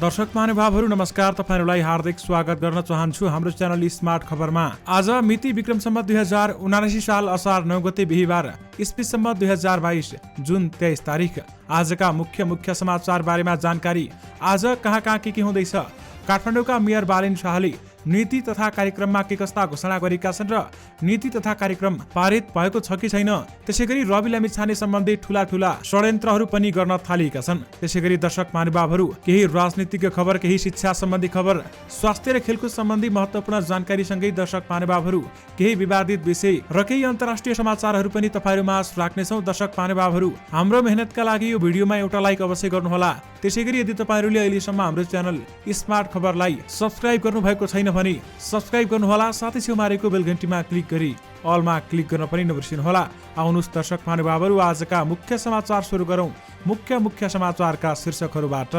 दर्शक महानुभावहरू नमस्कार, तपाईहरुलाई हार्दिक स्वागत गर्न चाहन्छु हाम्रो च्यानल स्मार्ट खबरमा। आज मिति विक्रम सम्वत 2079 साल असार 9 गते बिहीबार, ईस्वी सम्वत 2022 जुन 23 तारिक। आजका मुख्य समाचार बारेमा जानकारी। आज कहाँ के हुँदैछ? काठमाडौँका मेयर बालेन शाहले नीति तथा कार्यक्रममा के कस्ता घोषणा गरेका छन् र नीति तथा कार्यक्रम पारित भएको छ कि छैन? त्यसैगरी रवि लामिछाने सम्बन्धी ठूला षड्यन्त्रहरू पनि गर्न थालिएका छन्। त्यसैगरी दर्शक महानुभावहरू केही राजनीतिक खबर, केही शिक्षा सम्बन्धी खबर, स्वास्थ्य र खेलकुद सम्बन्धी महत्त्वपूर्ण जानकारी सँगै दर्शक महानुभावहरू केही विवादित विषय र केही अन्तर्राष्ट्रिय समाचारहरू पनि तपाईहरुमा राख्नेछौँ। दर्शक महानुभावहरू, हाम्रो मेहनतका लागि यो भिडियोमा एउटा लाइक अवश्य गर्नुहोला। त्यसैगरी यदि तपाईहरुले अहिलेसम्म हाम्रो च्यानल स्मार्ट खबरलाई सब्स्क्राइब गर्नु भएको छैन भने सब्स्क्राइब गर्नुहोला, साथै छेउमारेको बेल घण्टीमा क्लिक गरी अलमा क्लिक गर्न पनि नबिर्सिनुहोला। आउनुहोस् दर्शक महानुभावहरू, आजका मुख्य समाचार सुरु गरौँ। मुख्य समाचारका शीर्षकहरूबाट।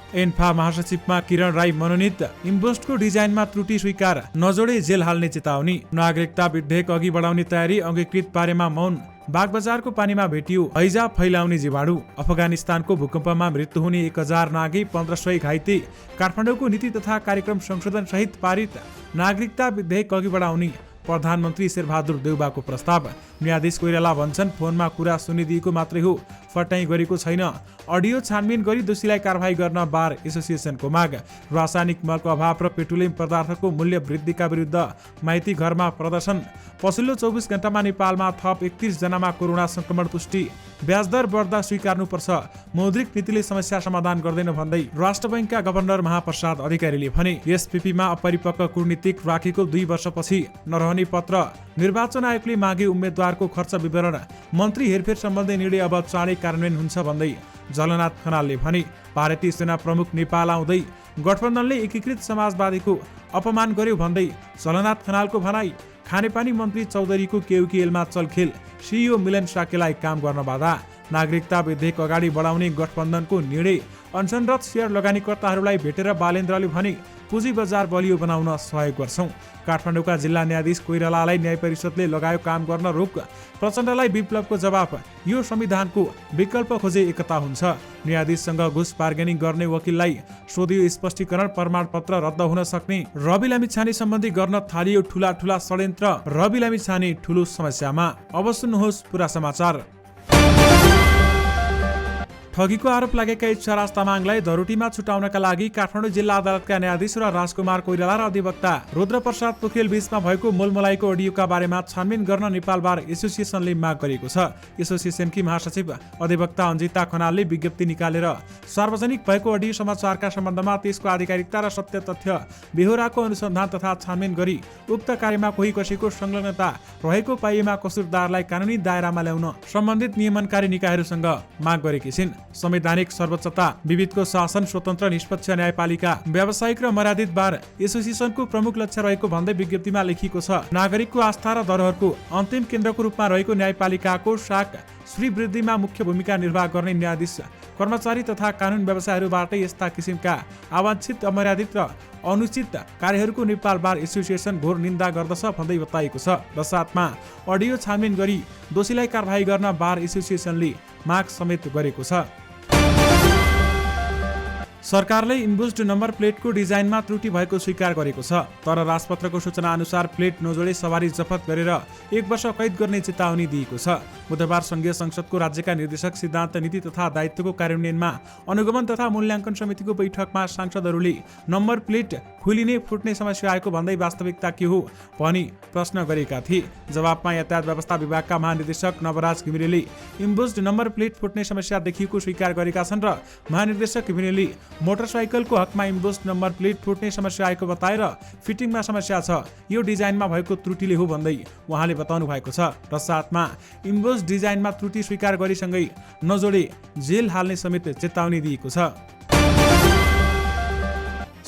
एन्फा महासचिवमा किरण राई मनोनित, इम्पोस्टको डिजाइनमा त्रुटि स्वीकार, नजोडे जेल हाल्ने चेतावनी, नागरिकता विधेयक अघि बढाउने तयारी, अंगीकृत बारेमा मौन, बागबजारको पानीमा भेटियो हैजा फैलाउने जीवाणु, अफगानिस्तानको भूकम्पमा मृत्यु हुने 1000 नागरिक, 1500 घाइते, काठमाडौँको नीति तथा कार्यक्रम संशोधन सहित पारित, नागरिकता विधेयक अघि बढाउने, प्रधानमन्त्री शेरबहादुर देउबाको प्रस्ताव, न्यायाधीश कोइराला भन्छन् फोनमा कुरा सुनिदिएको मात्रै हो, फटाइ गरेको छैन, अडियो छानबिन गरी दोषीलाई कारबाही गर्न बार एसोसिएसनको माग, रासायनिक मलको अभाव र पेट्रोलियम पदार्थको मूल्य वृद्धिका विरुद्ध माइती घरमा प्रदर्शन, पछिल्लो 24 घण्टामा नेपालमा थप 31 जनामा कोरोना संक्रमण पुष्टि, ब्याजदर बढ्दा स्वीकार्नुपर्छ, मौद्रिक नीतिले समस्या समाधान गर्दैन भन्दै राष्ट्र बैंकका गभर्नर महाप्रसाद अधिकारीले भने, एसपीपीमा अपरिपक्व कूटनीतिक राखेको 2 वर्षपछि नरहने पत्र, निर्वाचन आयोगले मागे उम्मेद्वारको खर्च विवरण, मन्त्री हेरफेर सम्बन्धी निर्णय अब चाँडै कार्यान्वयन हुन्छ भन्दै जलनाथ खनालले भने, भारतीय सेना प्रमुख नेपाल आउँदै गठबन्धनले एकीकृत समाजवादीको अपमान गर्यो भन्दै जलनाथ खनालको भनाई, खानेपानी मन्त्री चौधरीको केउकेएलमा चलखेल, सीईओ मिलन साकेलाई काम गर्न बाधा, नागरिकता विधेयक अगाडि बढाउने गठबन्धनको निर्णय, अनसनरत शेयर लगानीकर्ताहरूलाई भेटेर बालेन्द्रले भने, पुँजी बजार बलियो बनाउन सहयोग गर्छौं, काठमाडौँका जिल्ला न्यायाधीश कोइरालालाई न्याय परिषदले लगायो काम गर्न रोक, प्रचण्डलाई विप्लवको जवाफ, यो संविधानको विकल्प खोजे एकता हुन्छ, न्यायाधीशसँग घुस बार्गेनिङ गर्ने वकिललाई सोधियो स्पष्टीकरण, प्रमाणपत्र रद्द हुन सक्ने, रवि लामिछाने सम्बन्धी गर्न थालियो ठूला षड्यन्त्र, रवि लामिछाने ठूलो समस्यामा। अब सुन्नुहोस् पुरा समाचार। ठगीको आरोप लागेका इच्छाराज तामाङलाई धरोटीमा छुटाउनका लागि काठमाडौँ जिल्ला अदालतका न्यायाधीश र राजकुमार कोइराला र अधिवक्ता रुद्रप्रसाद पोखरेल बीचमा भएको मोलमोलाइको अडियोका बारेमा छानबिन गर्न नेपाल बार एसोसिएसनले माग गरेको छ। एसोसिएसनकी महासचिव अधिवक्ता अन्जिता खनालले विज्ञप्ति निकालेर सार्वजनिक भएको अडियो समाचारका सम्बन्धमा त्यसको आधिकारिकता र सत्य तथ्य बेहोराको अनुसन्धान तथा छानबिन गरी उक्त कार्यमा कोही कसैको संलग्नता रहेको पाइएमा कसुरदारलाई कानुनी दायरामा ल्याउन सम्बन्धित नियमनकारी निकायहरूसँग माग गरेकी छिन्। संवैधानिक सर्वोच्चता, विविधको शासन, स्वतन्त्र निष्पक्ष न्यायपालिका, व्यावसायिक र मर्यादित बार एसोसिएसनको प्रमुख लक्ष्य रहेको भन्दै विज्ञप्तिमा लेखिएको छ। नागरिकको आस्था र धरोहरको अन्तिम केन्द्रको रूपमा रहेको न्यायपालिकाको साख श्रीवृद्धिमा मुख्य भूमिका निर्वाह गर्ने न्यायाधीश, कर्मचारी तथा कानुन व्यवसायहरूबाट यस्ता किसिमका अवांछित, अमर्यादित र अनुचित कार्यहरूको नेपाल बार एसोसिएसन घोर निन्दा गर्दछ भन्दै बताइएको छ। दशातमा अडियो छानबिन गरी दोषीलाई कारबाही गर्न बार एसोसिएसनले माग समेत गरेको छ। सरकारले इन्भोस्ड नम्बर प्लेटको डिजाइनमा त्रुटि भएको स्वीकार गरेको छ, तर राजपत्रको सूचना अनुसार प्लेट नजोडे सवारी जफत गरेर 1 वर्ष कैद गर्ने चेतावनी दिएको छ। बुधबार संघीय संसदको राज्यका निर्देशक सिद्धान्त, नीति तथा दायित्वको कार्यान्वयनमा अनुगमन तथा मूल्याङ्कन समितिको बैठकमा सांसदहरूले नम्बर प्लेट खुलिने फुट्ने समस्या आएको भन्दै वास्तविकता के हो भनी प्रश्न गरेका थिए। जवाफमा यातायात व्यवस्था विभागका महानिर्देशक नवराज घिमिरेले इन्भोस्ड नम्बर प्लेट फुट्ने समस्या देखिएको स्वीकार गरेका छन् र महानिर्देशक घिमिरेले मोटरसाइकलको हकमा इन्भोस्ड नम्बर प्लेट फुट्ने समस्या आएको बताएर फिटिङमा समस्या छ, यो डिजाइनमा भएको त्रुटिले हो भन्दै उहाँले बताउनु भएको छ। र साथमा इन्भोस्ड डिजाइनमा त्रुटि स्वीकार गरेसँगै नजोडे जेल हाल्ने समेत चेतावनी दिएको छ।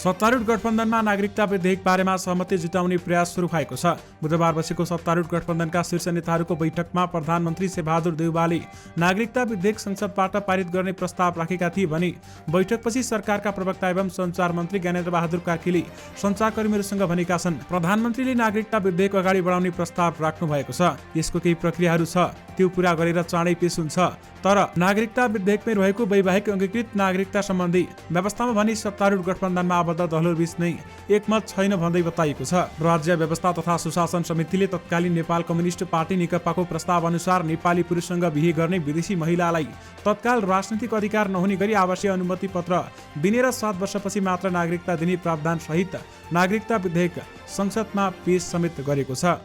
सत्तारूढ गठबन्धनमा नागरिकता विधेयक बारेमा सहमति जुटाउने प्रयास सुरु भएको छ। बुधबार बसेको सत्तारूढ गठबन्धनका शीर्ष नेताहरूको बैठकमा प्रधानमन्त्री शेरबहादुर देउबाले नागरिकता विधेयक संसदबाट पारित गर्ने प्रस्ताव राखेका थिए भने बैठकपछि सरकारका प्रवक्ता एवं सञ्चार मन्त्री ज्ञानेन्द्र बहादुर कार्कीले सञ्चारकर्मीहरूसँग भनेका छन्, प्रधानमन्त्रीले नागरिकता विधेयक अगाडि बढाउने प्रस्ताव राख्नु भएको छ, यसको केही प्रक्रियाहरू छ, त्यो पूरा गरेर चाँडै पेश हुन्छ, तर नागरिकता विधेयकमै रहेको वैवाहिक अङ्गीकृत नागरिकता सम्बन्धी व्यवस्थामा भने सत्तारूढ गठबन्धनमा आबद्ध दलहरू बीच नै एकमत छैन भन्दै बताइएको छ। राज्य व्यवस्था तथा सुशासन समितिले तत्कालीन नेपाल कम्युनिस्ट पार्टी नेकपाको प्रस्ताव अनुसार नेपाली पुरुषसँग बिहे गर्ने विदेशी महिलालाई तत्काल राजनीतिक अधिकार नहुने गरी आवासीय अनुमति पत्र दिने र 7 वर्षपछि मात्र नागरिकता दिने प्रावधान सहित नागरिकता विधेयक संसदमा पेश समेत गरेको छ।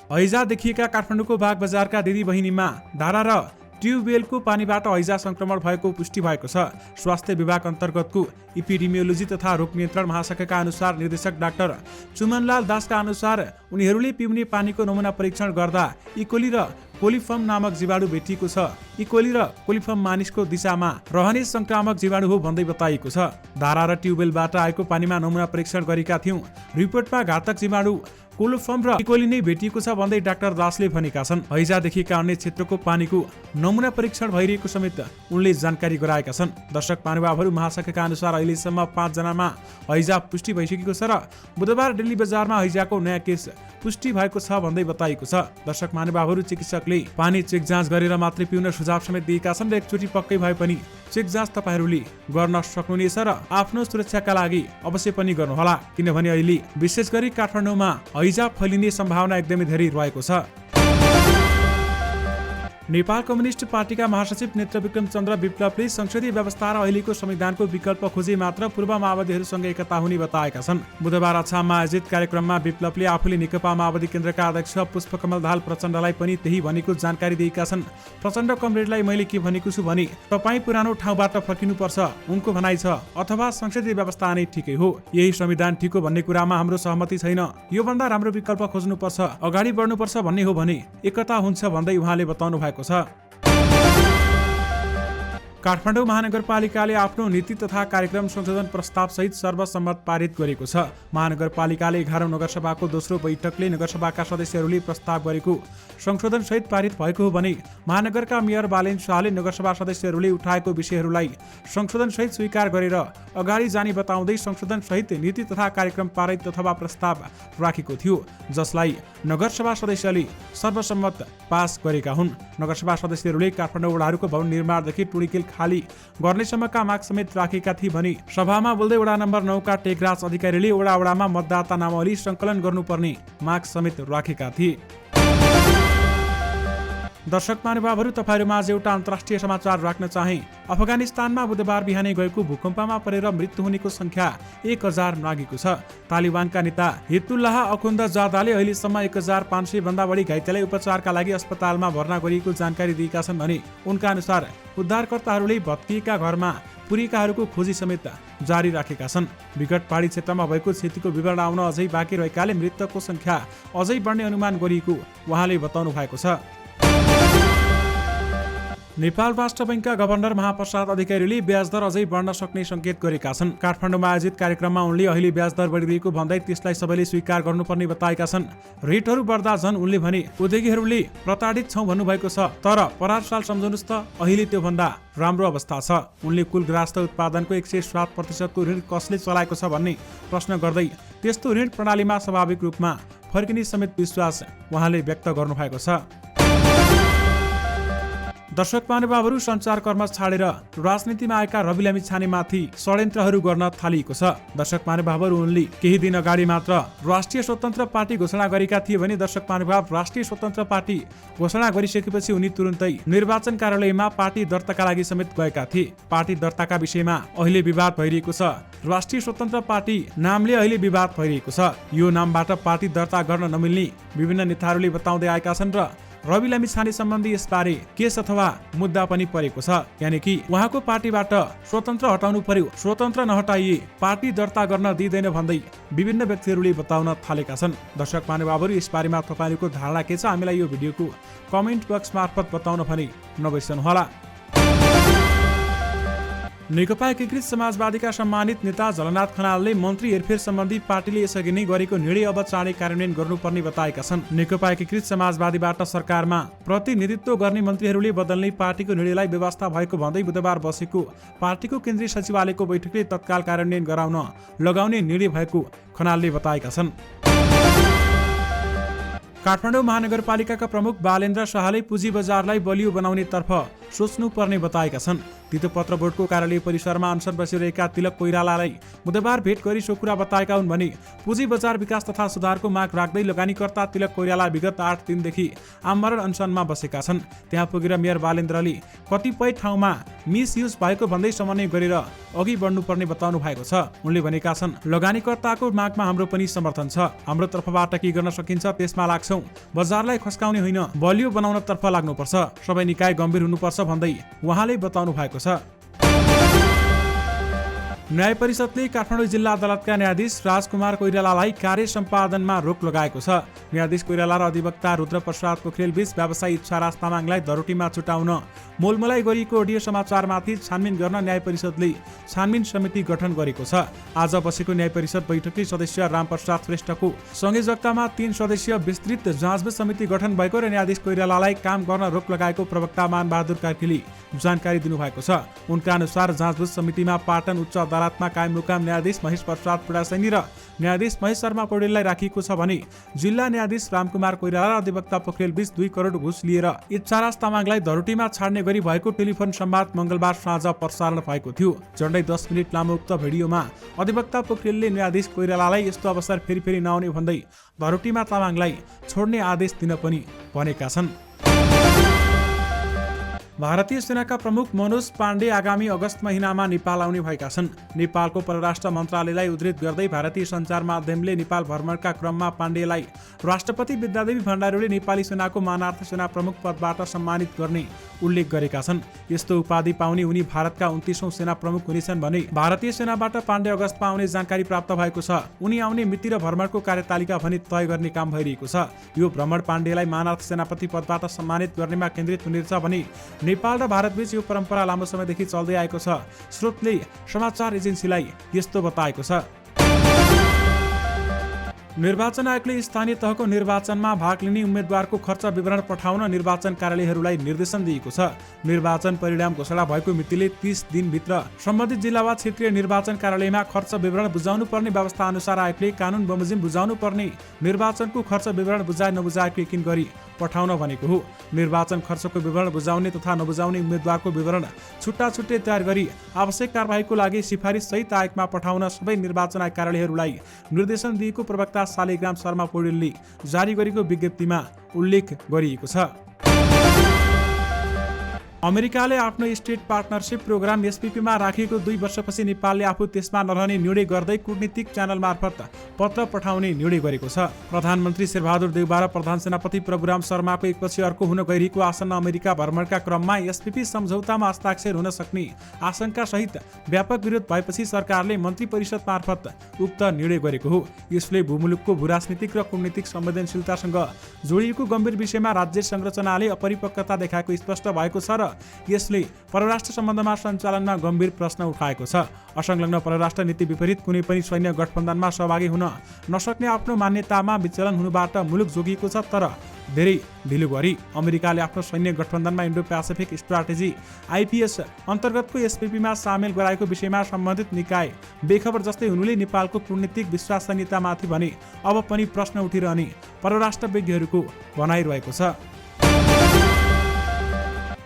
हैजा देखिएका काठमाडौँको बाग बजारका दिदी बहिनीमा धारा र ट्युबवेलको पानीबाट हैजा संक्रमण भएको पुष्टि भएको छ। स्वास्थ्य विभाग अन्तर्गतको इपिडेमियोलोजी तथा रोग नियन्त्रण महाशाखाका अनुसार निर्देशक डाक्टर चुमनलाल दासका अनुसार उनीहरूले पिउने पानीको नमुना परीक्षण गर्दा इकोली र कोलिफर्म नामक जीवाणु भेटिएको छ। इकोली र कोलिफर्म मानिसको दिशामा रहने संक्रामक जीवाणु हो भन्दै बताइएको छ। धारा र ट्युबवेलबाट आएको पानीमा नमुना परीक्षण गरेका थियौं। रिपोर्टमा घातक जीवाणु कोलिफर्म र इकोली नै भेटिएको छ भन्दै डाक्टर दासले भनेका छन्। हैजादेखिका अन्य क्षेत्रको पानीको नमुना परीक्षण भइरहेको समेत उनले जानकारी गराएका छन्। दर्शक महानुभावहरू, महाशाखाका अनुसार अहिलेसम्म 5 जनामा हैजा पुष्टि भइसकेको छ र बुधबार दिल्ली बजारमा हैजाको नयाँ केस पुष्टि भएको छ भन्दै बताइएको छ। दर्शक महानुभावहरू, चिकित्सकले पानी चेक जाँच गरेर मात्रै पिउन सुझाव समेत दिएका छन् र एकचोटि पक्कै भए पनि चेक जाँच तपाईहरूले गर्न सक्नुहुनेछ र आफ्नो सुरक्षाका लागि अवश्य पनि गर्नुहोला, किनभने अहिले विशेष गरी काठमाडौँमा हैजा फैलिने सम्भावना एकदमै धेरै रहेको छ। नेपाल कम्युनिस्ट पार्टीका महासचिव नेत्र विक्रम चन्द्र विप्लवले संसदीय व्यवस्था र अहिलेको संविधानको विकल्प खोजे मात्र पूर्व माओवादीहरूसँग एकता हुने बताएका छन्। बुधबार अछाममा आयोजित कार्यक्रममा विप्लवले आफूले नेकपा माओवादी केन्द्रका अध्यक्ष पुष्पकमल दाहाल प्रचण्डलाई पनि त्यही भनेको जानकारी दिएका छन्। प्रचण्ड कमरेडलाई मैले के भनेको छु भने तपाईँ पुरानो ठाउँबाट फर्किनुपर्छ उनको भनाइ छ, अथवा संसदीय व्यवस्था नै ठिकै हो, यही संविधान ठिक हो भन्ने कुरामा हाम्रो सहमति छैन, योभन्दा राम्रो विकल्प खोज्नुपर्छ, अगाडि बढ्नुपर्छ भन्ने हो भने एकता हुन्छ भन्दै उहाँले बताउनु भएको छ। काठमाडौँ महानगरपालिकाले आफ्नो नीति तथा कार्यक्रम संशोधन प्रस्ताव सहित सर्वसम्मत पारित गरेको छ। महानगरपालिकाले 11औं नगरसभाको दोस्रो बैठकले नगरसभाका सदस्यहरूले प्रस्ताव गरेको संशोधन सहित पारित भएको हो भने महानगरका मेयर बालेन शाहले नगरसभा सदस्यहरूले उठाएको विषयहरूलाई संशोधन सहित स्वीकार गरेर अगाडि जाने बताउँदै संशोधन सहित नीति तथा कार्यक्रम पारित अथवा प्रस्ताव राखेको थियो, जसलाई नगरसभा सदस्यले सर्वसम्मत पास गरेका हुन्। नगरसभा सदस्यहरूले काठमाडौँ वडाहरूको भवन निर्माणदेखि टुडीखेल खाली गर्नेसम्मका माग समेत राखेका थिए भने सभामा बोल्दै वडा नम्बर 9 का टेकराज अधिकारीले वडामा मतदाता नामावली संकलन गर्नुपर्ने माग समेत राखेका थिए। दर्शक महानुभावहरू, तपाईहरुमाझ एउटा अन्तर्राष्ट्रिय समाचार राख्न चाहे। अफगानिस्तानमा बुधबार बिहानै गएको भूकम्पमा परेर मृत्यु हुनेको संख्या 1000 नागेको छ। तालिबानका नेता हितुल्लाह अखुन्द-जादाले अहिलेसम्म 1500 भन्दा बढी घाइतेलाई उपचारका लागि अस्पतालमा भर्ना गरिएको जानकारी दिएका छन् भने उनका अनुसार उद्धारकर्ताहरूले भत्किएका घरमा पुरेकाहरूको खोजी समेत जारी राखेका छन्। विकट पहाडी क्षेत्रमा भएको क्षतिको विवरण आउन अझै बाँकी रहेकाले मृतकको संख्या अझै बढ्ने अनुमान गरिएको उहाँले बताउनु भएको छ। नेपाल राष्ट्र बैंकका गभर्नर महाप्रसाद अधिकारीले ब्याज दर अझै बढ्न सक्ने संकेत गरेका छन्। काठमाडौँमा आयोजित कार्यक्रममा उनले अहिले ब्याज दर बढिरहेको भन्दै त्यसलाई सबैले स्वीकार गर्नुपर्ने बताएका छन्। रेटहरू बढ्दा झन् उनले भने उद्योगीहरूले प्रताडित छौं भन्नुभएको छ, तर परार साल सम्झनुस् त अहिले त्यो भन्दा राम्रो अवस्था छ। उनले कुल गृहस्थ उत्पादनको 107% को ऋण कसले चलाएको छ भन्ने प्रश्न गर्दै त्यस्तो ऋण प्रणालीमा स्वाभाविक रूपमा फर्किने समेत विश्वास उहाँले व्यक्त गर्नुभएको छ। दर्शक महानुभावहरू, सञ्चार कर्म छाडेर राजनीतिमा आएका रवि लामिछानेमाथि षड्यन्त्रहरू गर्न थालिएको छ। दर्शक महानुभावहरू, उनले केही दिन अगाडि मात्र राष्ट्रिय स्वतन्त्र पार्टी घोषणा गरेका थिए भने दर्शक महानुभाव, राष्ट्रिय स्वतन्त्र पार्टी घोषणा गरिसकेपछि उनी तुरुन्तै निर्वाचन कार्यालयमा पार्टी दर्ताका लागि समेत गएका थिए। पार्टी दर्ताका विषयमा अहिले विवाद भइरहेको छ। राष्ट्रिय स्वतन्त्र पार्टी नामले अहिले विवाद भइरहेको छ। यो नामबाट पार्टी दर्ता गर्न नमिल्ने विभिन्न नेताहरूले बताउँदै आएका छन् र रवि लामिछाने सम्बन्धी यसबारे केस अथवा मुद्दा पनि परेको छ। यानि कि उहाँको पार्टीबाट स्वतन्त्र हटाउनु पर्यो, स्वतन्त्र नहटाइए पार्टी दर्ता गर्न दिँदैन भन्दै विभिन्न व्यक्तिहरूले बताउन थालेका छन्। दर्शक महानुभावहरू, यसबारेमा तपाईको धारणा के छ? हामीलाई यो भिडियोको कमेन्ट बक्स मार्फत बताउन पनि नबिर्सनुहोला। नेकपा एकीकृत समाजवादीका सम्मानित नेता झलनाथ खनालले मन्त्री हेरफेर सम्बन्धी पार्टीले यसअघि नै गरेको निर्णय अब चाँडै कार्यान्वयन गर्नुपर्ने बताएका छन्। नेकपा एकीकृत समाजवादीबाट सरकारमा प्रतिनिधित्व गर्ने मन्त्रीहरूले बदल्ने पार्टीको निर्णयलाई व्यवस्था भएको भन्दै बुधबार बसेको पार्टीको केन्द्रीय सचिवालयको बैठकले तत्काल कार्यान्वयन गराउन लगाउने निर्णय भएको खनालले बताएका छन्। काठमाडौँ महानगरपालिकाका प्रमुख बालेन्द्र शाहले पुँजी बजारलाई बलियो बनाउने तर्फ सोच्नुपर्ने बताएका छन्। धितोपत्र बोर्डको कार्यालय परिसरमा अनसन बसिरहेका तिलक कोइरालालाई बुधबार भेट गरी सो कुरा बताएका हुन् भने पुँजी बजार विकास तथा सुधारको माग राख्दै लगानीकर्ता तिलक कोइराला विगत 8 दिनदेखि आमरण अनसनमा बसेका छन्। त्यहाँ पुगेर मेयर बालेन्द्रले कतिपय ठाउँमा मिसयुज भएको भन्दै समन्वय गरेर अघि बढ्नुपर्ने बताउनु भएको छ। उनले भनेका छन्, लगानीकर्ताको मागमा हाम्रो पनि समर्थन छ। हाम्रो तर्फबाट के गर्न सकिन्छ त्यसमा लाग्छौँ। बजारलाई खस्काउने होइन, बलियो बनाउन तर्फ लाग्नुपर्छ। सबै निकाय गम्भीर हुनुपर्छ भन्दै उहाँले बताउनु भएको छ। न्याय परिषदले काठमाडौँ जिल्ला अदालतका न्यायाधीश राजकुमार कोइरालालाई कार्य सम्पादनमा रोक लगाएको छ। न्यायाधीश कोइराला र अधिवक्ता रुद्र प्रसाद पोखरेल बीच व्यवसायी इच्छाराज तामाङलाई धरोटीमा छुटाउन मोलमोलाई गरिएको अडियो समाचारमाथि छानबिन गर्न न्याय परिषदले छानबिन समिति गठन गरेको छ। आज बसेको न्याय परिषद बैठकले सदस्य रामप्रसाद श्रेष्ठको संयोजकतामा 3 सदस्यीय विस्तृत जाँचबुझ समिति गठन भएको र न्यायाधीश कोइरालालाई काम गर्न रोक लगाएको प्रवक्ता मानबहादुर कार्कीले जानकारी दिनुभएको छ। उनका अनुसार जाँचबुझ समितिमा पाटन उच्च अदालतमा कायम मुकाम न्यायाधीश महेश प्रसाद पुडासैनी र न्यायाधीश महेश शर्मा पौडेललाई राखिएको छ भने जिल्ला न्यायाधीश रामकुमार कोइराला र अधिवक्ता पोखरेल बीच 2 करोड घुस लिएर इच्छाराज तामाङलाई धरोटीमा छाड्ने गरी भएको टेलिफोन संवाद मंगलबार साँझ प्रसारण भएको थियो। झण्डै 10 मिनट लामो उक्त भिडियोमा अधिवक्ता पोखरेलले न्यायाधीश कोइरालालाई यस्तो अवसर फेरि नआउने भन्दै धरोटीमा तामाङलाई छोड्ने आदेश दिन पनि भनेका छन्। भारतीय सेनाका प्रमुख मनोज पाण्डे आगामी अगस्त महिनामा नेपाल आउने भएका छन्। नेपालको परराष्ट्र मन्त्रालयलाई उद्धृत गर्दै भारतीय सञ्चार माध्यमले नेपाल भ्रमणका क्रममा पाण्डेलाई राष्ट्रपति विद्यादेवी भण्डारीले नेपाली सेनाको मानार्थ सेना प्रमुख पदबाट सम्मानित गर्ने उल्लेख गरेका छन्। यस्तो उपाधि पाउने उनी भारतका 29औं सेना प्रमुख हुनेछन् भने भारतीय सेनाबाट पाण्डे अगस्तमा आउने जानकारी प्राप्त भएको छ। उनी आउने मिति र भ्रमणको कार्यतालिका पनि तय गर्ने काम भइरहेको छ। यो भ्रमण पाण्डेलाई मानार्थ सेनापति पदबाट सम्मानित गर्नेमा केन्द्रित हुनेछ भने नेपाल र भारतबीच यो परम्परा लामो समयदेखि चल्दै आएको छ। स्रोतले समाचार एजेन्सीलाई यस्तो बताएको छ। निर्वाचन आयोगले स्थानीय तहको निर्वाचनमा भाग लिने उम्मेद्वारको खर्च विवरण पठाउन निर्वाचन कार्यालयहरूलाई निर्देशन दिएको छ। निर्वाचन परिणाम घोषणा भएको मितिले 30 दिनभित्र सम्बन्धित जिल्ला वा क्षेत्रीय निर्वाचन कार्यालयमा खर्च विवरण बुझाउनु पर्ने व्यवस्था अनुसार आयोगले कानुन बमोजिम बुझाउनु पर्ने निर्वाचनको खर्च विवरण बुझाए नबुझाएको यकिन गरी पठाउन भनेको हो। निर्वाचन खर्चको विवरण बुझाउने तथा नबुझाउने उम्मेद्वारको विवरण छुट्टा छुट्टै तयार गरी आवश्यक कारबाहीको लागि सिफारिस सहित आयोगमा पठाउन सबै निर्वाचन आयोग कार्यालयहरूलाई निर्देशन दिएको प्रवक्ता शालिग्राम शर्मा पौडेलले जारी गरेको विज्ञप्तिमा उल्लेख गरिएको छ। अमेरिकाले आफ्नो स्टेट पार्टनरशिप प्रोग्राम एसपीपीमा राखिएको 2 वर्षपछि नेपालले आफू त्यसमा नरहने निर्णय गर्दै कूटनीतिक च्यानल मार्फत पत्र पठाउने निर्णय गरेको छ। प्रधानमन्त्री शेरबहादुर देउवा र प्रधान सेनापति प्रभुराम शर्माको एकपछि अर्को हुन गइरहेको आसन्न अमेरिका भ्रमणका क्रममा एसपीपी सम्झौतामा हस्ताक्षर हुन सक्ने आशंका सहित व्यापक विरोध भएपछि सरकारले मन्त्री परिषद मार्फत उक्त निर्णय गरेको हो। यसले भूमुलुकको भूराजनीतिक र कूटनीतिक संवेदनशीलतासँग जोडिएको गम्भीर विषयमा राज्य संरचनाले अपरिपक्वता देखाएको स्पष्ट भएको छ र यसले परराष्ट्र सम्बन्धमा सञ्चालनमा गम्भीर प्रश्न उठाएको छ। असंलग्न परराष्ट्र नीति विपरीत कुनै पनि सैन्य गठबन्धनमा सहभागी हुन नसक्ने आफ्नो मान्यतामा विचलन हुनुबाट मुलुक जोगिएको छ। तर धेरै ढिलो गरी अमेरिकाले आफ्नो सैन्य गठबन्धनमा इन्डो पेसिफिक स्ट्राटेजी आइपीएस अन्तर्गतको एसपीपीमा सामेल गराएको विषयमा सम्बन्धित निकाय बेखबर जस्तै हुनुले नेपालको कूटनीतिक विश्वसनीयतामाथि भने अब पनि प्रश्न उठिरहने परराष्ट्र विज्ञहरूको भनाइरहेको छ।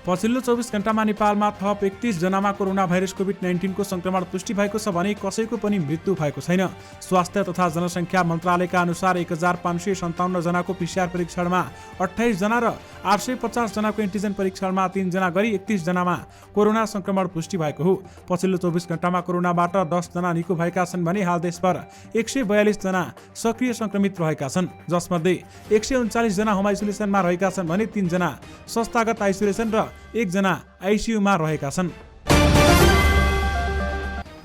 पछिल्लो 24 घण्टामा नेपालमा थप 31 जनामा कोरोना भाइरस कोभिड-19 को संक्रमण पुष्टि भएको छ भने कसैको पनि मृत्यु भएको छैन। स्वास्थ्य तथा जनसङ्ख्या मन्त्रालयका अनुसार 1557 जनाको पीसीआर परीक्षणमा 28 जना र 850 जनाको एन्टिजेन परीक्षणमा 3 जना गरी 31 जनामा कोरोना संक्रमण पुष्टि भएको हो। पछिल्लो 24 घण्टामा कोरोनाबाट 10 जना निको भएका छन् भने हाल देशभर 142 जना सक्रिय संक्रमित रहेका छन्, जसमध्ये 139 जना होम आइसोलेसनमा रहेका छन् भने 3 जना संस्थागत आइसोलेसन र 1 जना आइसियुमा रहेका छन्।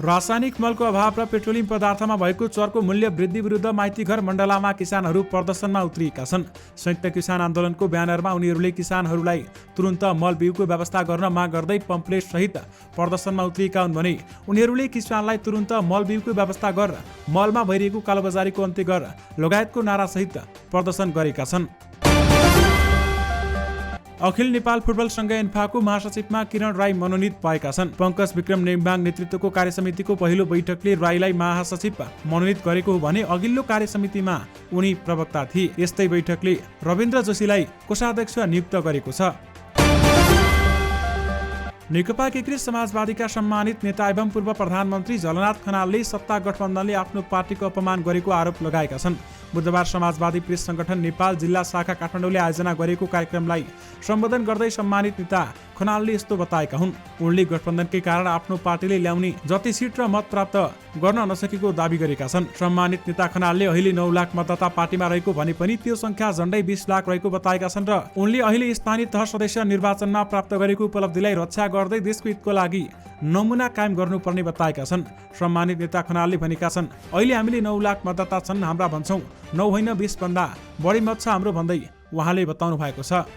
रासायनिक मलको अभाव र पेट्रोलियम पदार्थमा भएको चरको मूल्य वृद्धि विरुद्ध माइतीघर मण्डलामा किसानहरू प्रदर्शनमा उत्रिएका छन्। संयुक्त किसान आन्दोलनको ब्यानरमा उनीहरूले किसानहरूलाई तुरुन्त मल बिउको व्यवस्था गर्न माग गर्दै पम्पलेट सहित प्रदर्शनमा उत्रिएका हुन् भने उनीहरूले किसानलाई तुरुन्त मल बिउको व्यवस्था गर, मलमा भइरहेको कालोबजारीको अन्त्य गर लगायतको नारा सहित प्रदर्शन गरेका छन्। अखिल नेपाल फुटबल संघ एन्फाको महासचिवमा किरण राई मनोनित भएका छन्। पंकज विक्रम नेम्बाङ नेतृत्वको कार्यसमितिको पहिलो बैठकले राईलाई महासचिव मनोनित गरेको हो भने अघिल्लो कार्यसमितिमा उनी प्रवक्ता थिए। यस्तै बैठकले रविन्द्र जोशीलाई कोषाध्यक्ष नियुक्त गरेको छ। नेकपा एकीकृत समाजवादीका सम्मानित नेता एवं पूर्व प्रधानमन्त्री झलनाथ खनालले सत्ता गठबन्धनले आफ्नो पार्टीको अपमान गरेको आरोप लगाएका छन्। बुधबार समाजवादी प्रेस संगठन नेपाल जिल्ला शाखा काठमाडौँले आयोजना गरेको कार्यक्रमलाई सम्बोधन गर्दै सम्मानित नेता खनालले यस्तो बताएका हुन्। उनले गठबन्धनकै कारण आफ्नो पार्टीले ल्याउने जति सिट र मत प्राप्त गर्न नसकेको दावी गरेका छन्। सम्मानित नेता खनालले अहिले 9 लाख मतदाता पार्टीमा रहेको भने पनि त्यो संख्या झण्डै 20 लाख रहेको बताएका छन् र उनले अहिले स्थानीय तह सदस्य निर्वाचनमा प्राप्त गरेको उपलब्धिलाई रक्षा गर्दै देशको हितको लागि नमुना कायम गर्नुपर्ने बताएका छन्। सम्मानित नेता खनालले भनेका छन्, अहिले हामीले 9 लाख मतदाता छन् हाम्रा भन्छौँ, 9 होइन 20 भन्दा बढी मत छ हाम्रो भन्दै उहाँले बताउनु भएको छ।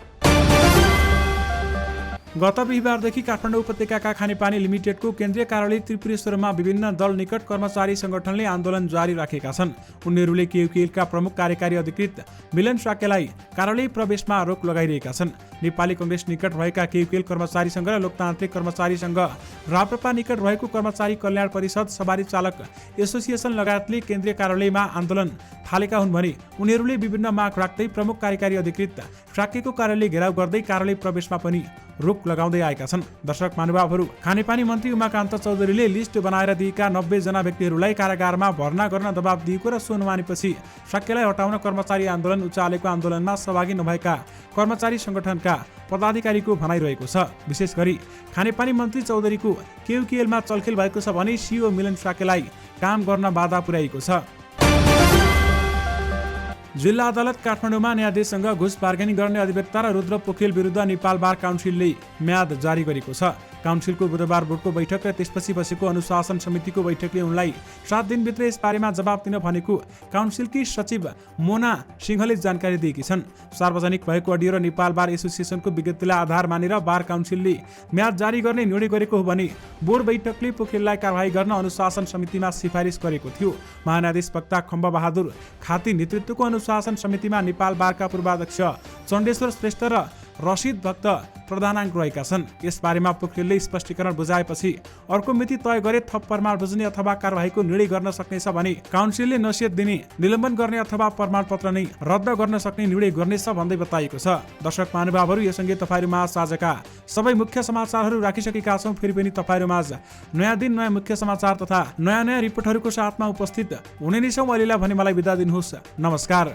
गत बिहिबारदेखि काठमाडौँ उपत्यकाका खानेपानी लिमिटेडको केन्द्रीय कार्यालय त्रिपुरेश्वरमा विभिन्न दल निकट कर्मचारी संगठनले आन्दोलन जारी राखेका छन्। उनीहरूले केयुकेएलका प्रमुख कार्यकारी अधिकृत मिलन साक्यलाई कार्यालय प्रवेशमा रोक लगाइरहेका छन्। नेपाली कांग्रेस निकट रहेका केयुकेएल कर्मचारी संघ र लोकतान्त्रिक कर्मचारी संघ, राप्रपा निकट रहेको कर्मचारी कल्याण परिषद, सवारी चालक एसोसिएसन लगायतले केन्द्रीय कार्यालयमा आन्दोलन थालेका हुन् भने उनीहरूले विभिन्न माग राख्दै प्रमुख कार्यकारी अधिकृत साक्यको कार्यालय घेराउ गर्दै कार्यालय प्रवेशमा पनि रोक लगाउँदै आएका छन्। दर्शक महानुभावहरू, खानेपानी मन्त्री उमाकान्त चौधरीले लिस्ट बनाएर दिएका 90 जना व्यक्तिहरूलाई कारागारमा भर्ना गर्न दबाब दिएको र सुनवानीपछि साक्यलाई हटाउन कर्मचारी आन्दोलन उचालेको आन्दोलनमा सहभागी नभएका कर्मचारी संगठनका पदाधिकारीको भनाइरहेको छ। विशेष गरी खानेपानी मन्त्री चौधरीको केयुकेएलमा चलखेल भएको छ भने सिओ मिलन साक्यलाई काम गर्न बाधा पुर्याएको छ। जिल्ला अदालत काठमाडौँमा न्यायाधीशसँग घुस बार्गेनिङ गर्ने अधिवक्ता र रुद्र पोखरेल विरुद्ध नेपाल बार काउन्सिलले म्याद जारी गरेको छ। काउन्सिलको बुधबार बोर्डको बैठक र त्यसपछि बसेको अनुशासन समितिको बैठकले उनलाई 7 दिनभित्र यसबारेमा जवाब दिन भनेको काउन्सिलकी सचिव मोना सिंहले जानकारी दिएकी छन्। सार्वजनिक भएको अडियो र नेपाल बार एसोसिएसनको विज्ञप्तिलाई आधार मानेर बार काउन्सिलले म्याद जारी गर्ने निर्णय गरेको हो भने बोर्ड बैठकले पोखरेललाई कारवाही गर्न अनुशासन समितिमा सिफारिस गरेको थियो। महान्यायाधीश वक्ता खम्ब बहादुर खाती नेतृत्वको अनुशासन समितिमा नेपाल बारका पूर्वाध्यक्ष चण्डेश्वर श्रेष्ठ र रसिद भक्त प्रधानाङ्क रहेका छन्। यसबारेमा पोखरेलले स्पष्टीकरण बुझाएपछि अर्को मिति तय गरे थप प्रमाण बुझ्ने अथवा कारवाहीको निर्णय गर्न सक्नेछ भने काउन्सिलले नसिहत दिने, निलम्बन गर्ने अथवा प्रमाणपत्र नै रद्द गर्न सक्ने निर्णय गर्नेछ भन्दै बताइएको छ। दर्शक महानुभावहरू, यससँगै तपाईँहरूमाझ आजका सबै मुख्य समाचारहरू राखिसकेका छौँ। फेरि पनि तपाईँहरूमाझ नयाँ दिन, नयाँ मुख्य समाचार तथा नयाँ रिपोर्टहरूको साथमा उपस्थित हुने नै छौँ। अहिलेलाई भने मलाई बिदा दिनुहोस्। नमस्कार।